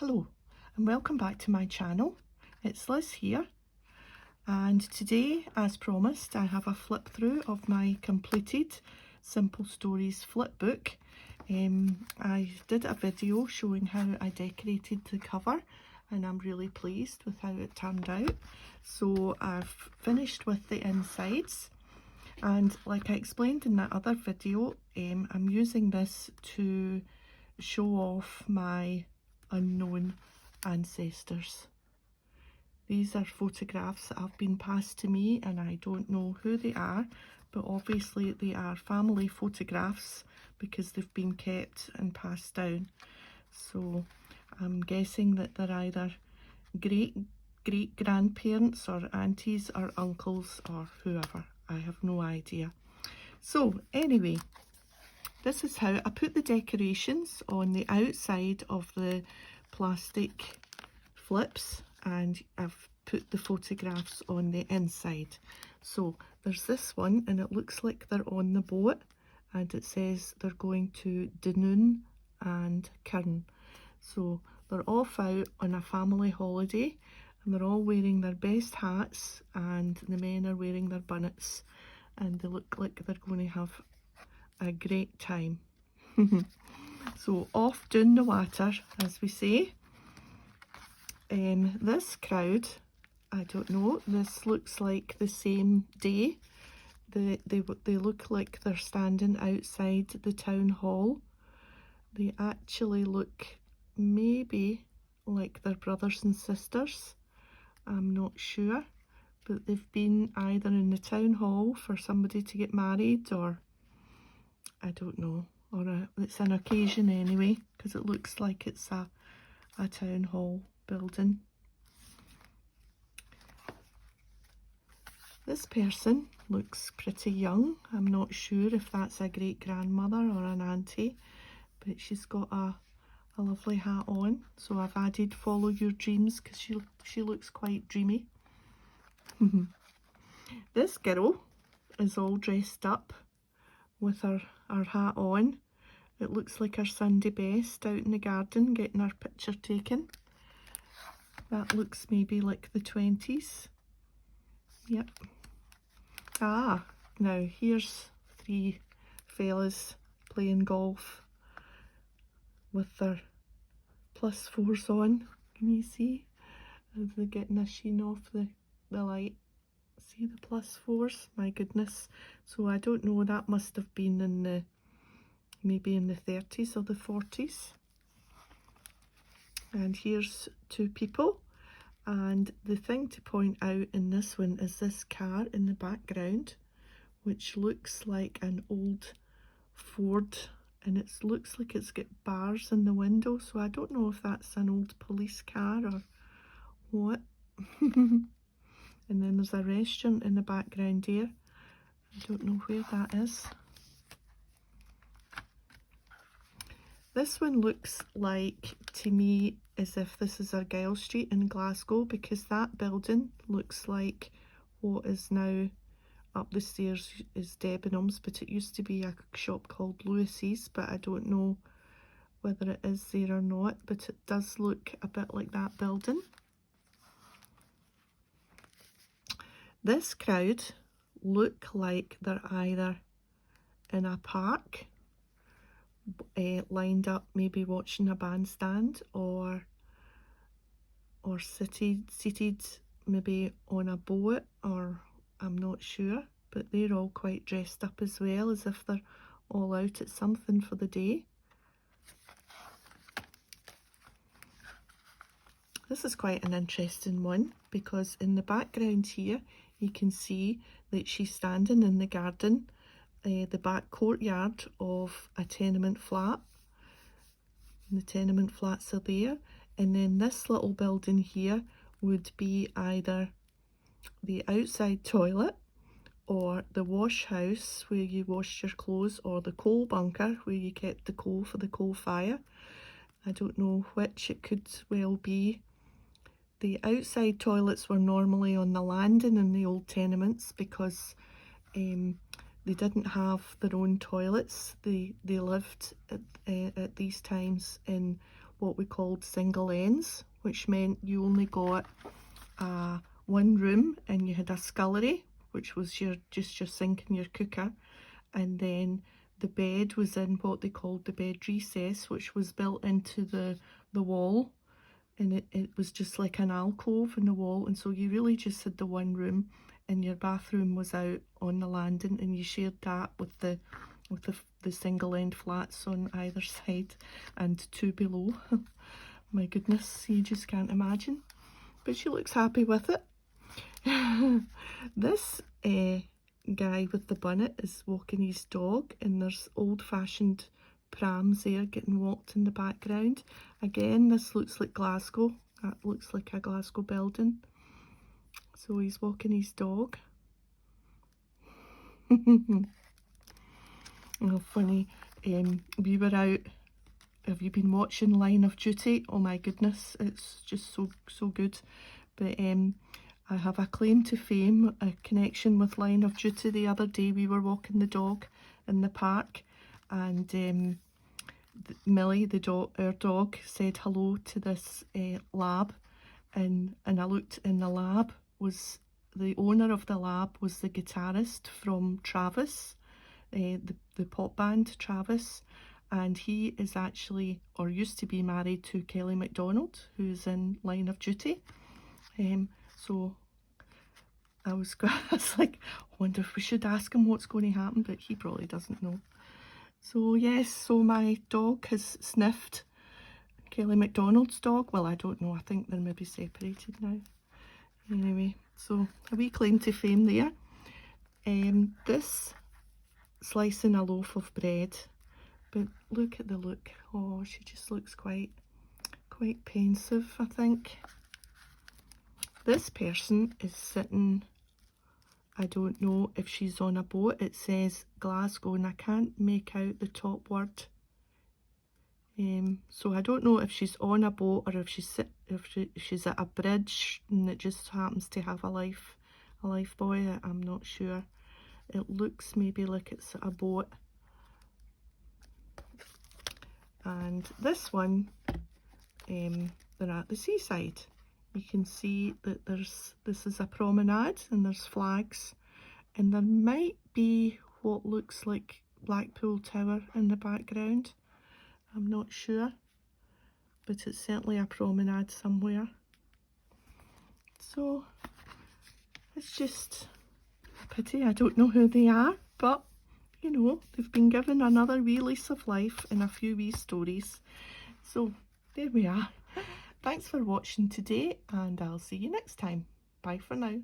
Hello and welcome back to my channel. It's Liz here, and today, as promised, I have a flip through of my completed Simple Stories flipbook. I did a video showing how I decorated the cover and I'm really pleased with how it turned out. So I've finished with the insides, and like I explained in that other video, I'm using this to show off my unknown ancestors. These are photographs that have been passed to me and I don't know who they are, but obviously they are family photographs because they've been kept and passed down. So I'm guessing that they're either great grandparents or aunties or uncles or whoever. I have no idea. So anyway, this is how I put the decorations on the outside of the plastic flips, and I've put the photographs on the inside. So there's this one and it looks like they're on the boat, and it says they're going to Dunoon and Cairn. So they're off out on a family holiday and they're all wearing their best hats, and the men are wearing their bonnets, and they look like they're going to have a great time. So off down the water, as we say. This crowd, I don't know, this looks like the same day. They look like they're standing outside the town hall. They actually look maybe like they're brothers and sisters. I'm not sure, but they've been either in the town hall for somebody to get married, or I don't know, or it's an occasion anyway, because it looks like it's a town hall building. This person looks pretty young. I'm not sure if that's a great grandmother or an auntie, but she's got a lovely hat on. So I've added follow your dreams because she looks quite dreamy. This girl is all dressed up with her hat on. It looks like her Sunday best out in the garden getting her picture taken. That looks maybe like the 20s. Yep. Ah, now here's three fellas playing golf with their +4s on. Can you see? As they're getting a sheen off the light. See the +4s? My goodness. So I don't know, that must have been in the maybe in the 30s or the 40s. And here's two people, and the thing to point out in this one is this car in the background, which looks like an old Ford, and it looks like it's got bars in the window, so I don't know if that's an old police car or what. And then there's a restaurant in the background here. I don't know where that is. This one looks like, to me, as if this is Argyle Street in Glasgow, because that building looks like what is now up the stairs is Debenhams, but it used to be a shop called Lewis's, but I don't know whether it is there or not, but it does look a bit like that building. This crowd look like they're either in a park, lined up maybe watching a bandstand, or seated maybe on a boat, or I'm not sure, but they're all quite dressed up as well, as if they're all out at something for the day. This is quite an interesting one, because in the background here you can see that she's standing in the garden, the back courtyard of a tenement flat. And the tenement flats are there, and then this little building here would be either the outside toilet, or the wash house where you washed your clothes, or the coal bunker where you kept the coal for the coal fire. I don't know which it could well be. The outside toilets were normally on the landing in the old tenements because they didn't have their own toilets. They lived at these times in what we called single ends, which meant you only got one room and you had a scullery, which was just your sink and your cooker, and then the bed was in what they called the bed recess, which was built into the wall, and it was just like an alcove in the wall, and so you really just had the one room, and your bathroom was out on the landing, and you shared that with the single end flats on either side and two below. My goodness, you just can't imagine. But she looks happy with it. This guy with the bonnet is walking his dog, and there's old-fashioned prams there getting walked in the background. Again, this looks like Glasgow. That looks like a Glasgow building. So he's walking his dog. Oh, funny. We were out. Have you been watching Line of Duty? Oh my goodness, it's just so good. But I have a claim to fame, a connection with Line of Duty. The other day we were walking the dog in the park, and Millie, our dog, said hello to this lab, and I looked in the lab. Was the owner of the lab was the guitarist from Travis, the pop band Travis, and he is actually, or used to be, married to Kelly MacDonald, who's in Line of Duty. So I was like, I wonder if we should ask him what's going to happen, but he probably doesn't know. So yes, so my dog has sniffed Kelly MacDonald's dog. Well, I don't know, I think they're maybe separated now. Anyway, so a wee claim to fame there. This slicing a loaf of bread, but look at the look. Oh, she just looks quite pensive, I think. This person is sitting, I don't know if she's on a boat. It says Glasgow and I can't make out the top word. So I don't know if she's on a boat or if she's at a bridge and it just happens to have a life buoy. I'm not sure. It looks maybe like it's a boat. And this one, they're at the seaside. You can see that this is a promenade and there's flags, and there might be what looks like Blackpool Tower in the background. I'm not sure, but it's certainly a promenade somewhere. So it's just a pity. I don't know who they are, but you know, they've been given another wee lease of life and a few wee stories. So there we are. Thanks for watching today, and I'll see you next time. Bye for now.